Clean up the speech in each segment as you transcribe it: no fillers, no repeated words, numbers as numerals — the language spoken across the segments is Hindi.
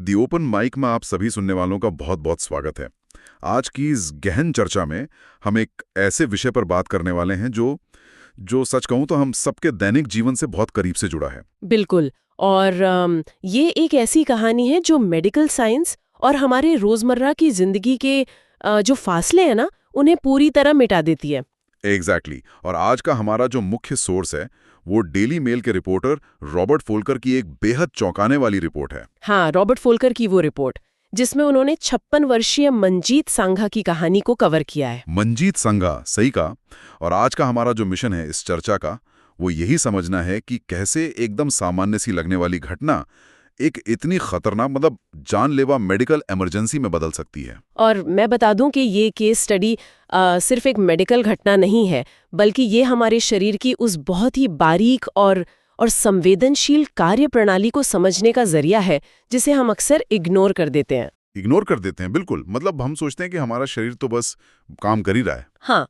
दी ओपन माइक में आप सभी सुनने वालों का बहुत बहुत स्वागत है। आज की इस गहन चर्चा में हम एक ऐसे विषय पर बात करने वाले हैं जो सच कहूं तो हम सबके दैनिक जीवन से बहुत करीब से जुड़ा है। बिल्कुल। और ये एक ऐसी कहानी है जो मेडिकल साइंस और हमारे रोजमर्रा की जिंदगी के जो फासले हैं ना, उन्हें पूरी तरह मिटा देती है। एग्जैक्टली। और आज का हमारा जो मुख्य सोर्स है वो डेली मेल के रिपोर्टर रॉबर्ट फोल्कर की एक बेहद चौंकाने वाली रिपोर्ट है। हाँ, रॉबर्ट फोल्कर की वो रिपोर्ट जिसमें उन्होंने 56 वर्षीय मंजीत सांघा की कहानी को कवर किया है। मंजीत सांघा, सही कहा। और आज का हमारा जो मिशन है इस चर्चा का, वो यही समझना है कि कैसे एकदम सामान्य सी लगने वाली घटना एक इतनी खतरनाक, मतलब जानलेवा मेडिकल इमरजेंसी में बदल सकती है। और मैं बता दूं कि ये केस स्टडी सिर्फ एक मेडिकल घटना नहीं है, बल्कि ये हमारे शरीर की उस बहुत ही बारीक और संवेदनशील कार्य प्रणाली को समझने का जरिया है जिसे हम अक्सर इग्नोर कर देते हैं। बिल्कुल। मतलब हम सोचते हैं कि हमारा शरीर तो बस काम कर ही रहा है। हाँ,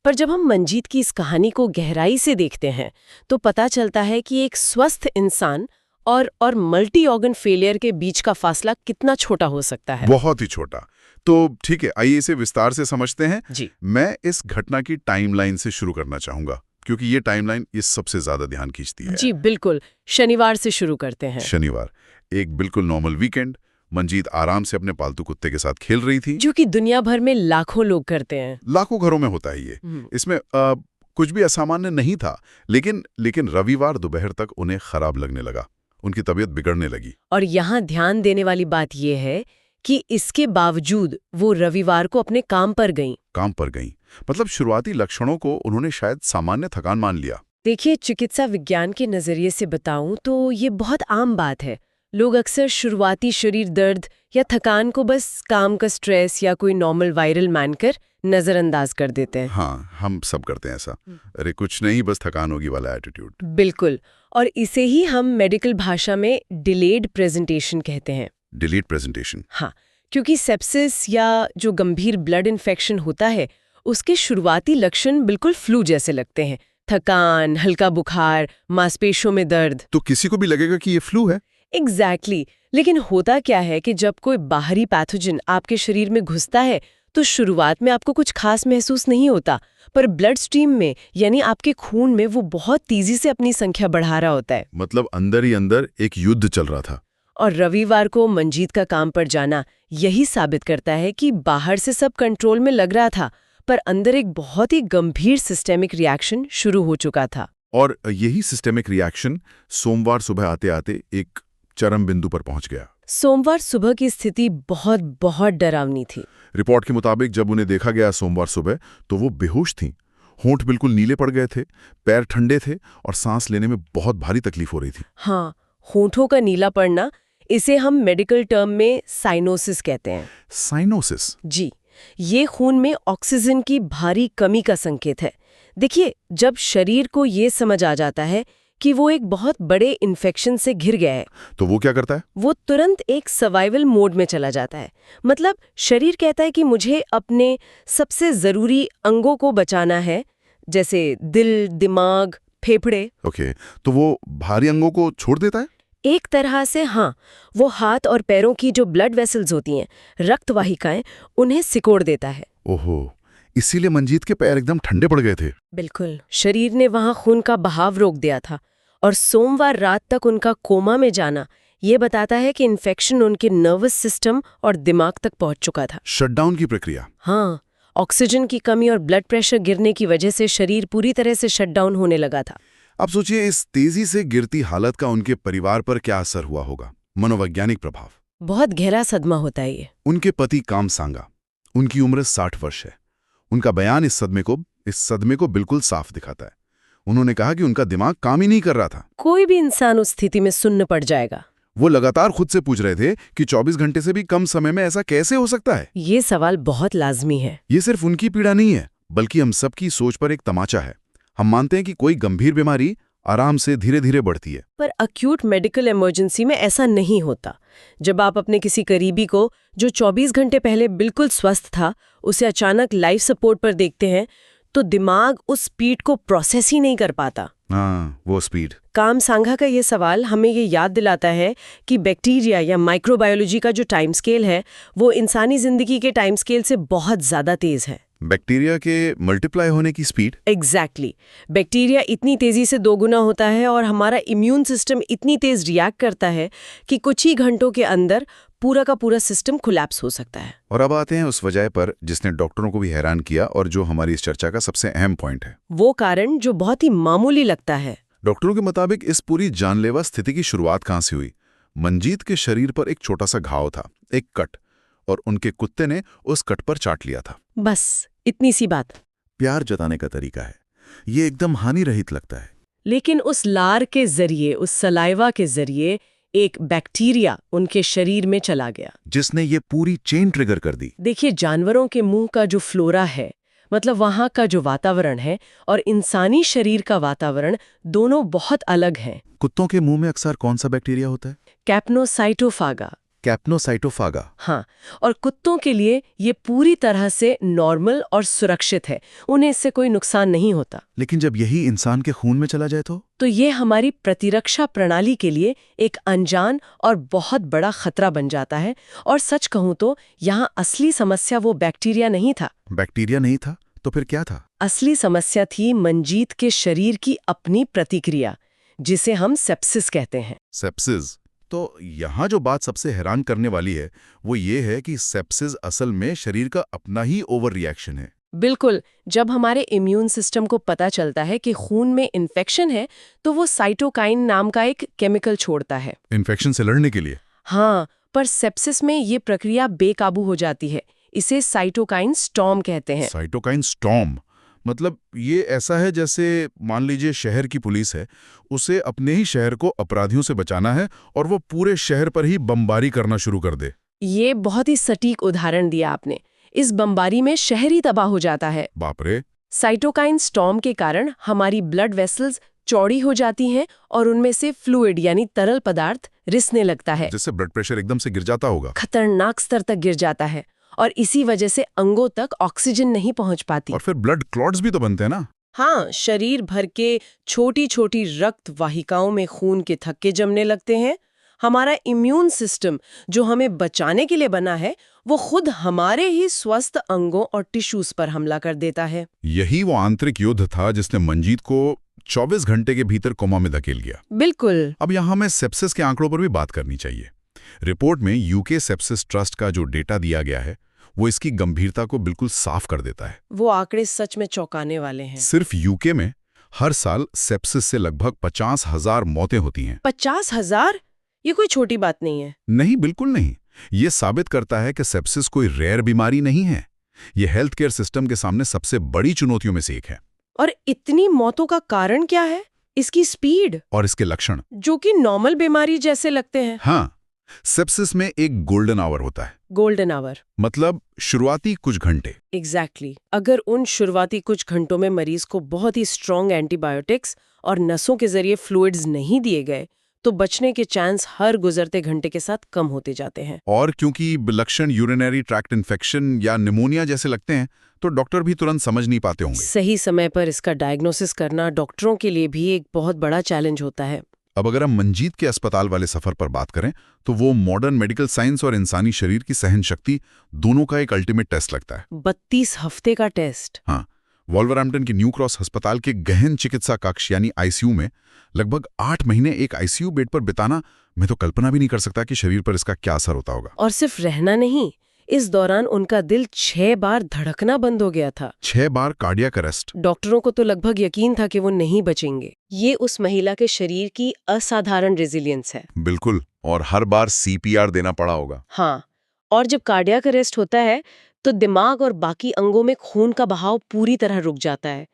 पर जब हम मंजीत की इस कहानी को गहराई से देखते हैं तो पता चलता है कि एक स्वस्थ इंसान और मल्टी ऑर्गन फेलियर के बीच का फासला कितना छोटा हो सकता है। बहुत ही छोटा। तो ठीक है, आइए इसे विस्तार से समझते हैं। जी, मैं इस घटना की टाइमलाइन से शुरू करना चाहूंगा क्योंकि ये टाइमलाइन इस सबसे ज्यादा ध्यान खींचती है। जी बिल्कुल। शनिवार से शुरू करते हैं। शनिवार, एक बिल्कुल नॉर्मल वीकेंड। मंजीत आराम से अपने पालतू कुत्ते के साथ खेल रही थी, जो कि दुनिया भर में लाखों लोग करते हैं। लाखों घरों में होता है ये। इसमें कुछ भी असामान्य नहीं था, लेकिन रविवार दोपहर तक उन्हें खराब लगने लगा। उनकी तबीयत बिगड़ने लगी। और यहाँ ध्यान देने वाली बात यह है कि इसके बावजूद वो रविवार को अपने काम पर गईं। मतलब शुरुआती लक्षणों को उन्होंने शायद सामान्य थकान मान लिया। देखिए, चिकित्सा विज्ञान के नजरिए से बताऊं तो ये बहुत आम बात है। लोग अक्सर शुरुआती शरीर दर्द या थकान को बस काम का स्ट्रेस या कोई नॉर्मल वायरल मानकर नजरअंदाज कर देते हैं। हाँ, हम सब करते हैं ऐसा। अरे कुछ नहीं, बस थकान होगी वाला एटीट्यूड। बिल्कुल। और इसे ही हम मेडिकल भाषा में डिलेड प्रेजेंटेशन कहते हैं। Delayed presentation? हाँ, क्योंकि सेप्सिस या जो गंभीर ब्लड इन्फेक्शन होता है उसके शुरुआती लक्षण बिल्कुल फ्लू जैसे लगते हैं। थकान, हल्का बुखार, मांसपेशियों में दर्द। तो किसी को भी लगेगा कि ये फ्लू है। एग्जैक्टली। लेकिन होता क्या है कि जब कोई बाहरी पैथोजन आपके शरीर में घुसता है तो शुरुआत में आपको कुछ खास महसूस नहीं होता, पर ब्लड स्ट्रीम में यानी आपके खून में वो बहुत तेजी से अपनी संख्या बढ़ा रहा होता है। मतलब अंदर ही अंदर एक युद्ध चल रहा था। और रविवार को मंजीत का काम पर जाना यही साबित करता है कि बाहर से सब कंट्रोल में लग रहा था, पर अंदर एक बहुत ही गंभीर सिस्टेमिक रिएक्शन शुरू हो चुका था। और यही सिस्टेमिक रिएक्शन सोमवार सुबह आते आते एक चरम बिंदु पर पहुंच गया। सोमवार सुबह की स्थिति बहुत बहुत डरावनी थी। रिपोर्ट के मुताबिक जब उन्हें देखा गया सोमवार सुबह तो वो बेहोश थीं। होंठ बिल्कुल नीले पड़ गए थे, पैर ठंडे थे और सांस लेने में बहुत भारी तकलीफ हो रही थी। हाँ, होंठों का नीला पड़ना, इसे हम मेडिकल टर्म में साइनोसिस कहते हैं। साइनोसिस? जी, ये खून में ऑक्सीजन की भारी कमी का संकेत है। देखिए, जब शरीर को ये समझ आ जाता है कि वो एक बहुत बड़े इन्फेक्शन से घिर गया है तो वो क्या करता है? वो तुरंत एक सर्वाइवल मोड में चला जाता है। मतलब शरीर कहता है कि मुझे अपने सबसे जरूरी अंगों को बचाना है, जैसे दिल, दिमाग, फेफड़े। ओके, तो वो भारी अंगों को छोड़ देता है? एक तरह से हाँ, वो हाथ और पैरों की जो ब्लड वेसल्स होती हैं, रक्तवाहिकाएं, उन्हें सिकोड़ देता है। ओहो, इसीलिए मंजीत के पैर एकदम ठंडे पड़ गए थे। बिल्कुल, शरीर ने वहां खून का बहाव रोक दिया था। और सोमवार रात तक उनका कोमा में जाना ये बताता है कि इन्फेक्शन उनके नर्वस सिस्टम और दिमाग तक पहुंच चुका था। शटडाउन की प्रक्रिया? हाँ, ऑक्सीजन की कमी और ब्लड प्रेशर गिरने की वजह से शरीर पूरी तरह से शटडाउन होने लगा था। अब सोचिए, इस तेजी से गिरती हालत का उनके परिवार पर क्या असर हुआ होगा। मनोवैज्ञानिक प्रभाव। बहुत गहरा सदमा होता है ये। उनके पति काम सांगा, उनकी उम्र 60 वर्ष है। उनका बयान इस सदमे को बिल्कुल साफ दिखाता है। उन्होंने कहा कि उनका दिमाग काम ही नहीं कर रहा था। कोई भी इंसान उस स्थिति में सुन्न पड़ जाएगा। वो लगातार खुद से पूछ रहे थे कि 24 घंटे से भी कम समय में ऐसा कैसे हो सकता है। ये सवाल बहुत लाजमी है। ये सिर्फ उनकी पीड़ा नहीं है, बल्कि हम सबकी सोच पर एक तमाचा है। हम मानते हैं कि कोई गंभीर बीमारी आराम से धीरे धीरे बढ़ती है, पर अक्यूट मेडिकल इमरजेंसी में ऐसा नहीं होता। जब आप अपने किसी करीबी को जो 24 घंटे पहले बिल्कुल स्वस्थ था, उसे अचानक लाइफ सपोर्ट पर देखते हैं तो दिमाग उस स्पीड को प्रोसेस ही नहीं कर पाता। हाँ, वो स्पीड। काम सांघा का ये सवाल हमें ये याद दिलाता है कि बैक्टीरिया या माइक्रोबायोलॉजी का जो टाइम स्केल है वो इंसानी जिंदगी के टाइम स्केल से बहुत ज़्यादा तेज़ है। बैक्टीरिया के मल्टीप्लाई होने की स्पीड? एग्जैक्टली बैक्टीरिया इतनी तेज़ी से दोगुना होता है और हमारा इम्यून सिस्टम इतनी तेज़ रिएक्ट करता है कि कुछ ही घंटों के अंदर पूरा का पूरा सिस्टम कोलैप्स हो सकता है। और अब आते हैं उस वजह पर जिसने डॉक्टरों को भी हैरान किया और जो हमारी इस चर्चा का सबसे अहम पॉइंट है। वो कारण जो बहुत ही मामूली लगता है। डॉक्टरों के मुताबिक इस पूरी जानलेवा स्थिति की शुरुआत कहाँ से हुई? मंजीत के शरीर पर एक छोटा सा घाव था, एक कट, और उनके कुत्ते ने उस कट पर चाट लिया था। बस इतनी सी बात। प्यार जताने का तरीका है ये, एकदम हानि रहित लगता है। लेकिन उस लार के जरिए, उस सलाइवा के जरिए एक बैक्टीरिया उनके शरीर में चला गया, जिसने ये पूरी चेन ट्रिगर कर दी। देखिए, जानवरों के मुंह का जो फ्लोरा है, मतलब वहाँ का जो वातावरण है, और इंसानी शरीर का वातावरण, दोनों बहुत अलग हैं। कुत्तों के मुंह में अक्सर कौन सा बैक्टीरिया होता है? कैप्नोसाइटोफागा। कैप्नोसाइटोफागा। हाँ, और कुत्तों के लिए ये पूरी तरह से नॉर्मल और सुरक्षित है, उन्हें इससे कोई नुकसान नहीं होता। लेकिन जब यही इंसान के खून में चला जाए तो ये हमारी प्रतिरक्षा प्रणाली के लिए एक अनजान और बहुत बड़ा खतरा बन जाता है। और सच कहूं तो यहाँ असली समस्या वो बैक्टीरिया नहीं था। बैक्टीरिया नहीं था तो फिर क्या था? असली समस्या थी मंजीत के शरीर की अपनी प्रतिक्रिया, जिसे हम सेप्सिस कहते हैं। सेप्सिस? तो यहाँ जो बात सबसे हैरान करने वाली है वो ये है कि सेप्सिस असल में शरीर का अपना ही ओवर रिएक्शन है। बिल्कुल, जब हमारे इम्यून सिस्टम को पता चलता है कि खून में इन्फेक्शन है तो वो साइटोकाइन नाम का एक केमिकल छोड़ता है इन्फेक्शन से लड़ने के लिए। हाँ, पर सेप्सिस में ये प्रक्रिया बेकाबू हो जाती है। इसे साइटोकाइन स्टॉर्म कहते हैं। Cytokine storm? मतलब ये ऐसा है जैसे मान लीजिए शहर की पुलिस है, उसे अपने ही शहर को अपराधियों से बचाना है और वो पूरे शहर पर ही बमबारी करना शुरू कर दे। ये बहुत ही सटीक उदाहरण दिया आपने। इस बमबारी में शहर ही तबाह हो जाता है। बाप रे! साइटोकाइन स्टॉर्म के कारण हमारी ब्लड वेसल्स चौड़ी हो जाती हैं और उनमें से फ्लूइड यानी तरल पदार्थ रिसने लगता है, जिससे ब्लड प्रेशर एकदम से गिर जाता होगा। खतरनाक स्तर तक गिर जाता है और इसी वजह से अंगों तक ऑक्सीजन नहीं पहुंच पाती। और फिर ब्लड क्लॉट्स भी तो बनते हैं ना? हाँ, शरीर भर के छोटी छोटी रक्त वाहिकाओं में खून के थक्के जमने लगते हैं। हमारा इम्यून सिस्टम जो हमें बचाने के लिए बना है वो खुद हमारे ही स्वस्थ अंगों और टिश्यूज पर हमला कर देता है। यही वो आंतरिक युद्ध था जिसने मंजीत को 24 घंटे के भीतर कोमा में धकेल गया। बिल्कुल। अब यहाँ हमें सेप्सिस के आंकड़ों पर भी बात करनी चाहिए। रिपोर्ट में यूके सेप्सिस ट्रस्ट का जो डेटा दिया गया है वो इसकी गंभीरता को बिल्कुल साफ कर देता है। वो आंकड़े सच में चौंकाने वाले हैं। सिर्फ यूके में हर साल सेप्सिस से लगभग 50,000 मौतें होती हैं। 50,000? ये कोई छोटी बात नहीं है। नहीं, बिल्कुल नहीं। ये साबित करता है कि सेप्सिस कोई रेयर बीमारी नहीं है। ये हेल्थ केयर सिस्टम के सामने सबसे बड़ी चुनौतियों में से एक है। और इतनी मौतों का कारण क्या है? इसकी स्पीड और इसके लक्षण, जो कि नॉर्मल बीमारी जैसे लगते हैं। हाँ, सेप्सिस में एक गोल्डन आवर होता है। गोल्डन आवर मतलब शुरुआती कुछ घंटे। एग्जैक्टली। अगर उन शुरुआती कुछ घंटों में मरीज को बहुत ही स्ट्रॉन्ग एंटीबायोटिक्स और नसों के जरिए फ्लूइड्स नहीं दिए गए तो बचने के चांस हर गुजरते घंटे के साथ कम होते जाते हैं। और क्योंकि लक्षण यूरिनरी ट्रैक्ट इन्फेक्शन या निमोनिया जैसे लगते हैं तो डॉक्टर भी तुरंत समझ नहीं पाते होंगे। सही समय पर इसका डायग्नोसिस करना डॉक्टरों के लिए भी एक बहुत बड़ा चैलेंज होता है। अब अगर हम मंजीत के अस्पताल वाले सफर पर बात करें तो वो मॉडर्न मेडिकल साइंस और इंसानी शरीर की सहन शक्ति दोनों का एक अल्टीमेट टेस्ट लगता है। 32 हफ्ते का टेस्ट। हाँ, वॉल्वरहैम्पटन के न्यू क्रॉस अस्पताल के गहन चिकित्सा कक्ष यानी आईसीयू में लगभग 8 महीने एक आईसीयू बेड पर बिताना, मैं तो कल्पना भी नहीं कर सकता कि शरीर पर इसका क्या असर होता होगा। और सिर्फ रहना नहीं, इस दौरान उनका दिल 6 बार धड़कना बंद हो गया था। 6 बार कार्डियक अरेस्ट। डॉक्टरों को तो लगभग यकीन था कि वो नहीं बचेंगे। ये उस महिला के शरीर की असाधारण रेजिलियंस है। बिल्कुल, और हर बार सीपीआर देना पड़ा होगा। हाँ, और जब कार्डियक अरेस्ट होता है तो दिमाग और बाकी अंगों में खून का बहाव पूरी तरह रुक जाता है।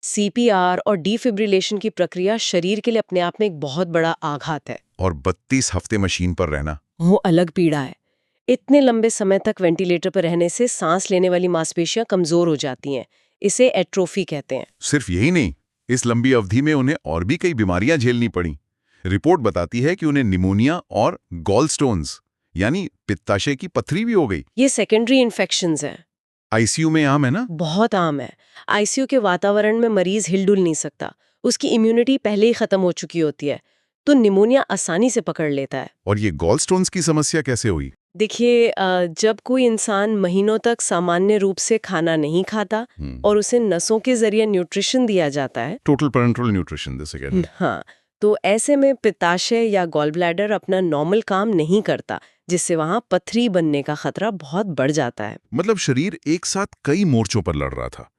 सीपीआर और डिफिब्रिलेशन की प्रक्रिया शरीर के लिए अपने आप में एक बहुत बड़ा आघात है। और 32 हफ्ते मशीन पर रहना, वो अलग पीड़ा है। इतने लंबे समय तक वेंटिलेटर पर रहने से सांस लेने वाली मांसपेशियां कमजोर हो जाती हैं। इसे एट्रोफी कहते हैं। सिर्फ यही नहीं, इस लंबी अवधि में उन्हें और भी कई बीमारियां झेलनी पड़ी। रिपोर्ट बताती है कि उन्हें निमोनिया और गॉलस्टोन्स यानी पित्ताशय की पथरी भी हो गई। ये सेकेंडरी इन्फेक्शंस हैं। आईसीयू में आम है ना? बहुत आम है। आईसीयू के वातावरण में मरीज हिलडुल नहीं सकता। उसकी इम्यूनिटी पहले ही खत्म हो चुकी होती है, तो निमोनिया आसानी से पकड़ लेता है। और ये गॉलस्टोन्स की समस्या कैसे हुई? देखिए, जब कोई इंसान महीनों तक सामान्य रूप से खाना नहीं खाता और उसे नसों के जरिए न्यूट्रिशन दिया जाता है, टोटल पेरेंटल न्यूट्रिशन जैसे कहते हैं। हाँ, तो ऐसे में पित्ताशय या गॉल ब्लैडर अपना नॉर्मल काम नहीं करता, जिससे वहां पथरी बनने का खतरा बहुत बढ़ जाता है। मतलब शरीर एक साथ कई मोर्चों पर लड़ रहा था,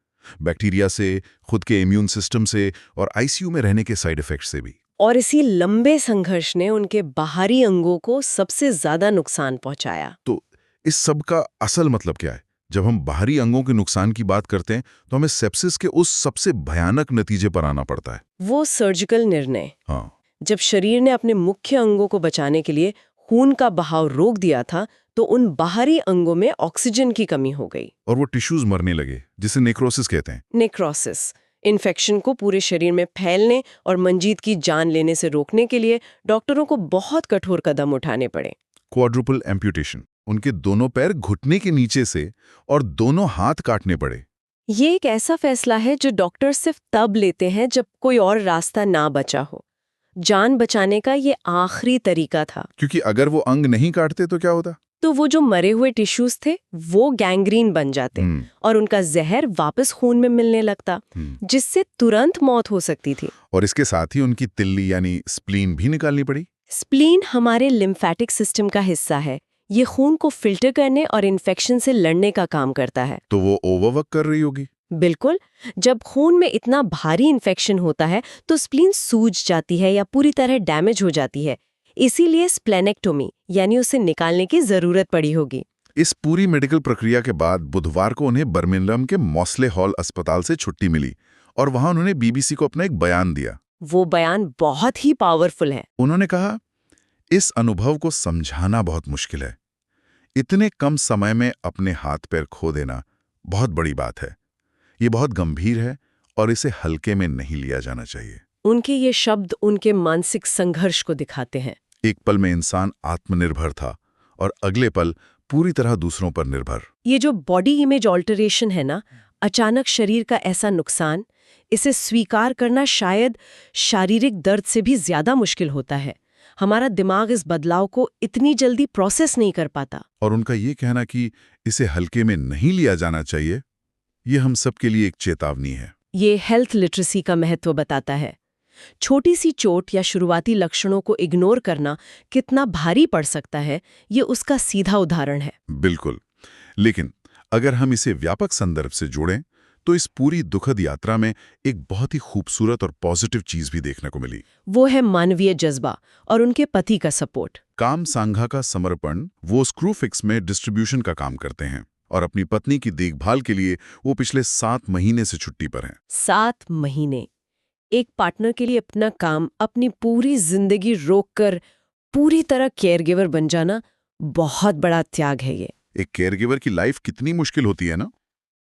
बैक्टीरिया से, खुद के इम्यून सिस्टम से और आईसीयू में रहने के साइड इफेक्ट से भी। और इसी लंबे संघर्ष ने उनके बाहरी अंगों को सबसे ज्यादा नुकसान पहुंचाया। तो इस सब का असल मतलब क्या है? जब हम बाहरी अंगों के नुकसान की बात करते हैं तो हमें सेप्सिस के उस सबसे भयानक नतीजे पर आना पड़ता है। वो सर्जिकल निर्णय। हाँ, जब शरीर ने अपने मुख्य अंगों को बचाने के लिए खून का बहाव रोक दिया था, तो उन बाहरी अंगों में ऑक्सीजन की कमी हो गई। और वो टिश्यूज मरने लगे, जिसे नेक्रोसिस कहते हैं। नेक्रोसिस इन्फेक्शन को पूरे शरीर में फैलने और मंजीत की जान लेने से रोकने के लिए डॉक्टरों को बहुत कठोर कदम उठाने पड़े। क्वाड्रुपल एम्प्यूटेशन, उनके दोनों पैर घुटने के नीचे से और दोनों हाथ काटने पड़े। ये एक ऐसा फैसला है जो डॉक्टर सिर्फ तब लेते हैं जब कोई और रास्ता ना बचा हो। जान बचाने का ये आखिरी तरीका था। क्योंकि अगर वो अंग नहीं काटते तो क्या होता? तो वो जो मरे हुए टिश्यूज थे वो गैंग्रीन बन जाते और उनका जहर वापस खून में मिलने लगता, जिससे तुरंत मौत हो सकती थी। और इसके साथ ही उनकी तिल्ली यानी स्प्लीन भी निकालनी पड़ी। स्प्लीन हमारे लिम्फेटिक सिस्टम का हिस्सा है। ये खून को फिल्टर करने और इन्फेक्शन से लड़ने का काम करता है। तो वो ओवरवर्क कर रही होगी। बिल्कुल, जब खून में इतना भारी इन्फेक्शन होता है तो स्प्लीन सूज जाती है या पूरी तरह डैमेज हो जाती है। इसीलिए स्प्लेनेक्टोमी यानी उसे निकालने की जरूरत पड़ी होगी। इस पूरी मेडिकल प्रक्रिया के बाद बुधवार को उन्हें बर्मिंघम के मॉस्ले हॉल अस्पताल से छुट्टी मिली और वहां उन्होंने बीबीसी को अपना एक बयान दिया। वो बयान बहुत ही पावरफुल है। उन्होंने कहा, इस अनुभव को समझाना बहुत मुश्किल है। इतने कम समय में अपने हाथ पैर खो देना बहुत बड़ी बात है। ये बहुत गंभीर है और इसे हल्के में नहीं लिया जाना चाहिए। उनके ये शब्द उनके मानसिक संघर्ष को दिखाते हैं। एक पल में इंसान आत्मनिर्भर था और अगले पल पूरी तरह दूसरों पर निर्भर। ये जो बॉडी इमेज ऑल्टरेशन है ना, अचानक शरीर का ऐसा नुकसान, इसे स्वीकार करना शायद शारीरिक दर्द से भी ज्यादा मुश्किल होता है। हमारा दिमाग इस बदलाव को इतनी जल्दी प्रोसेस नहीं कर पाता। और उनका ये कहना कि इसे हल्के में नहीं लिया जाना चाहिए, ये हम सब के लिए एक चेतावनी है। ये हेल्थ लिटरेसी का महत्व बताता है। छोटी सी चोट या शुरुआती लक्षणों को इग्नोर करना कितना भारी पड़ सकता है, ये उसका सीधा उदाहरण है। बिल्कुल, लेकिन अगर हम इसे व्यापक संदर्भ से जोड़ें तो इस पूरी दुखद यात्रा में एक बहुत ही खूबसूरत और पॉजिटिव चीज भी देखने को मिली। वो है मानवीय जज्बा और उनके पति का सपोर्ट। काम सांघा का समर्पण। वो स्क्रूफिक्स में डिस्ट्रीब्यूशन का काम करते हैं और अपनी पत्नी की देखभाल के लिए वो पिछले 7 महीने से छुट्टी पर हैं। 7 महीने एक पार्टनर के लिए अपना काम, अपनी पूरी जिंदगी रोककर पूरी तरह केयरगिवर बन जाना बहुत बड़ा त्याग है। ये एक केयरगिवर की लाइफ कितनी मुश्किल होती है ना,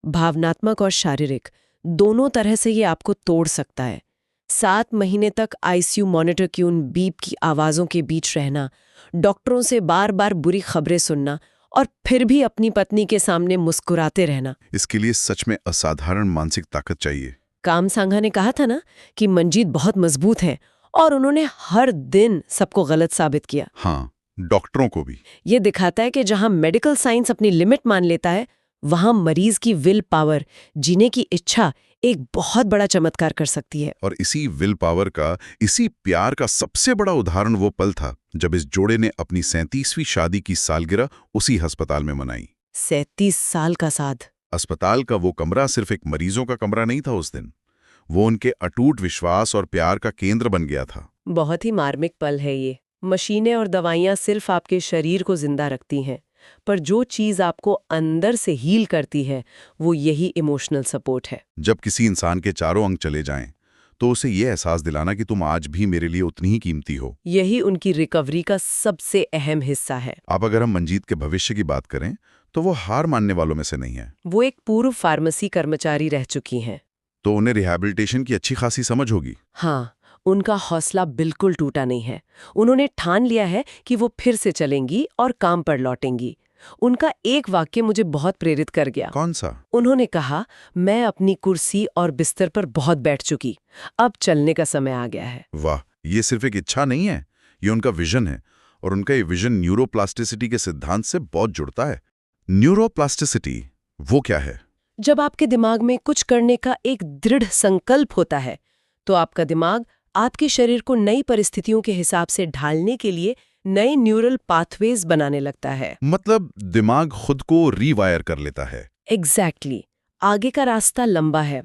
भावनात्मक और शारीरिक दोनों तरह से ये आपको तोड़ सकता है। 7 महीने तक आईसीयू मॉनिटर की उन बीप की आवाजों के बीच रहना, डॉक्टरों से बार बार बुरी खबरें सुनना और फिर भी अपनी पत्नी के सामने मुस्कुराते रहना, इसके लिए सच में असाधारण मानसिक ताकत चाहिए। काम सांघा ने कहा था ना कि मंजीत बहुत मजबूत है और उन्होंने हर दिन सबको गलत साबित किया। हाँ, डॉक्टरों को भी। ये दिखाता है कि जहां मेडिकल साइंस अपनी लिमिट मान लेता है, वहां मरीज की विल पावर, जीने की इच्छा एक बहुत बड़ा चमत्कार कर सकती है। और इसी विल पावर का, इसी प्यार का सबसे बड़ा उदाहरण वो पल था जब इस जोड़े ने अपनी 37वीं शादी की सालगिरह उसी अस्पताल में मनाई। 37 साल का साथ। अस्पताल का वो कमरा सिर्फ एक मरीजों का कमरा नहीं था उस दिन, वो उनके अटूट विश्वास और प्यार का केंद्र बन गया था। बहुत ही मार्मिक पल है ये। मशीनें और दवाइयां सिर्फ आपके शरीर को जिंदा रखती हैं, पर जो चीज आपको अंदर से हील करती है वो यही इमोशनल सपोर्ट है। जब किसी इंसान के चारों अंग चले जाएं, तो उसे ये एहसास दिलाना कि तुम आज भी मेरे लिए उतनी ही कीमती हो, यही उनकी रिकवरी का सबसे अहम हिस्सा है। अब अगर हम मंजीत के भविष्य की बात करें तो वो हार मानने वालों में से नहीं है। वो एक पूर्व फार्मेसी कर्मचारी रह चुकी हैं, तो उन्हें रिहैबिलिटेशन की अच्छी खासी समझ होगी। हाँ, उनका हौसला बिल्कुल टूटा नहीं है। उन्होंने ठान लिया है कि वो फिर से चलेंगी और काम पर लौटेंगी। उनका एक वाक्य मुझे बहुत प्रेरित कर गया। कौन सा? उन्होंने कहा, मैं अपनी कुर्सी और बिस्तर पर बहुत बैठ चुकी, अब चलने का समय आ गया है। वाह, ये सिर्फ एक इच्छा नहीं है, ये उनका विजन है। और उनका ये विजन न्यूरोप्लास्टिसिटी के सिद्धांत से बहुत जुड़ता है। न्यूरोप्लास्टिसिटी वो क्या है? जब आपके दिमाग में कुछ करने का एक दृढ़ संकल्प होता है, तो आपका दिमाग आपके शरीर को नई परिस्थितियों के हिसाब से ढालने के लिए नए न्यूरल पाथवेज बनाने लगता है। मतलब दिमाग खुद को रीवायर कर लेता है। एग्जैक्टली। आगे का रास्ता लंबा है।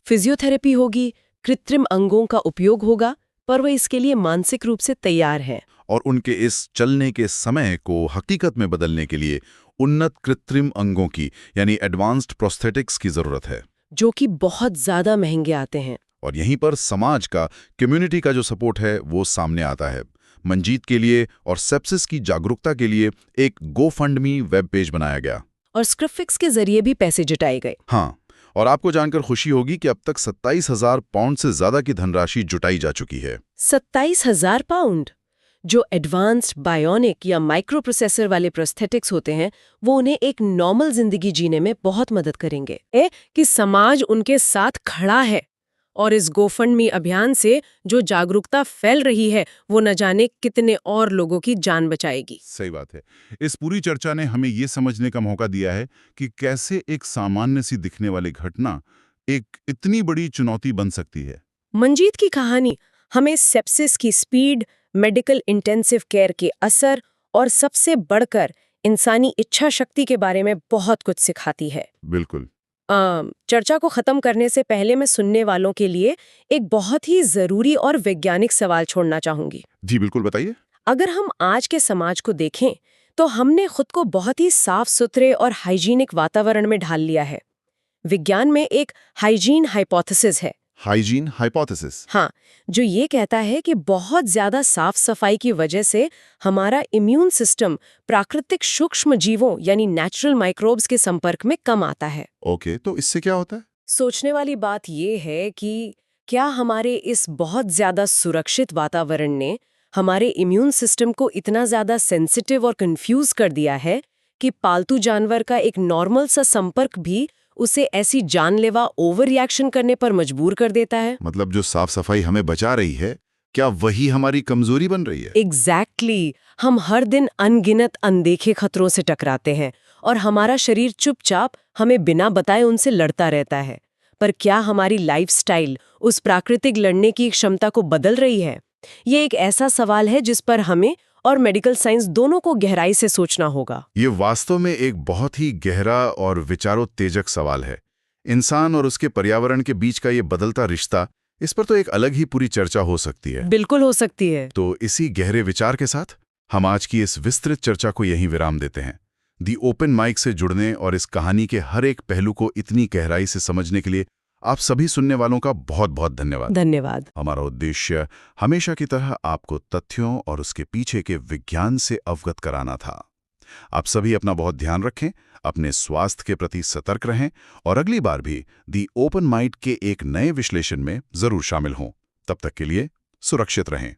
फिजियोथेरेपी होगी, कृत्रिम अंगों का उपयोग होगा, पर वे इसके लिए मानसिक रूप से तैयार हैं। और उनके इस चलने के समय को हकीकत में बदलने के लिए उन्नत कृत्रिम अंगों की यानी एडवांस्ड प्रोस्थेटिक्स की जरूरत है, जो कि बहुत ज्यादा महंगे आते हैं। और यहीं पर समाज का, कम्युनिटी का जो सपोर्ट है वो सामने आता है। मंजीत के लिए और सेप्सिस की जागरूकता के लिए एक GoFundMe वेब पेज बनाया गया और स्क्रिप्टफिक्स के जरिए भी पैसे जुटाए गए। हाँ, और आपको जानकर खुशी होगी कि अब तक 27,000 पाउंड से ज्यादा की धनराशि जुटाई जा चुकी है। 27,000 पाउंड! जो एडवांस्ड बायोनिक या माइक्रो प्रोसेसर वाले प्रोस्थेटिक्स होते हैं, वो उन्हें एक नॉर्मल जिंदगी जीने में बहुत मदद करेंगे। कि समाज उनके साथ खड़ा है, और इस गोफंडमी अभियान से जो जागरूकता फैल रही है, वो न जाने कितने और लोगों की जान बचाएगी। सही बात है। इस पूरी चर्चा ने हमें ये समझने का मौका दिया है कि कैसे एक सामान्य सी दिखने वाली घटना एक इतनी बड़ी चुनौती बन सकती है। मंजीत की कहानी हमें सेप्सिस की स्पीड, मेडिकल इंटेंसिव केयर के असर और सबसे बढ़कर इंसानी इच्छा शक्ति के बारे में बहुत कुछ सिखाती है। बिल्कुल। चर्चा को खत्म करने से पहले मैं सुनने वालों के लिए एक बहुत ही जरूरी और वैज्ञानिक सवाल छोड़ना चाहूंगी। जी बिल्कुल, बताइए। अगर हम आज के समाज को देखें, तो हमने खुद को बहुत ही साफ सुथरे और हाइजीनिक वातावरण में ढाल लिया है। विज्ञान में एक हाइजीन हाइपोथेसिस है। Hygiene hypothesis? हाँ, जो ये कहता है कि बहुत ज्यादा साफ सफाई की वजह से हमारा इम्यून सिस्टम प्राकृतिक सूक्ष्म जीवों यानी नेचुरल माइक्रोब्स के संपर्क में कम आता है। ओके, तो इससे क्या होता है? सोचने वाली बात ये है कि क्या हमारे इस बहुत ज्यादा सुरक्षित वातावरण ने हमारे इम्यून सिस्टम को इतना ज्यादा सेंसिटिव और कंफ्यूज कर दिया है कि पालतू जानवर का एक नॉर्मल सा संपर्क भी उसे ऐसी जानलेवा ओवर रिएक्शन करने पर मजबूर कर देता है। मतलब जो साफ सफाई हमें बचा रही है, क्या वही हमारी कमजोरी बन रही है? एग्जैक्टली। हम हर दिन अनगिनत अनदेखे खतरों से टकराते हैं और हमारा शरीर चुपचाप हमें बिना बताए उनसे लड़ता रहता है। पर क्या हमारी लाइफस्टाइल उस प्राकृतिक लड़ने की क्षमता को बदल रही है? ये एक ऐसा सवाल है जिस पर हमें और मेडिकल साइंस दोनों को गहराई से सोचना होगा। ये वास्तव में एक बहुत ही गहरा और विचारोत्तेजक सवाल है। इंसान और उसके पर्यावरण के बीच का ये बदलता रिश्ता, इस पर तो एक अलग ही पूरी चर्चा हो सकती है। बिल्कुल हो सकती है। तो इसी गहरे विचार के साथ हम आज की इस विस्तृत चर्चा को यहीं विराम देते हैं। दी ओपन माइक से जुड़ने और इस कहानी के हर एक पहलू को इतनी गहराई से समझने के लिए आप सभी सुनने वालों का बहुत बहुत धन्यवाद। धन्यवाद। हमारा उद्देश्य हमेशा की तरह आपको तथ्यों और उसके पीछे के विज्ञान से अवगत कराना था। आप सभी अपना बहुत ध्यान रखें, अपने स्वास्थ्य के प्रति सतर्क रहें और अगली बार भी दी ओपन माइंड के एक नए विश्लेषण में जरूर शामिल हों। तब तक के लिए सुरक्षित रहें।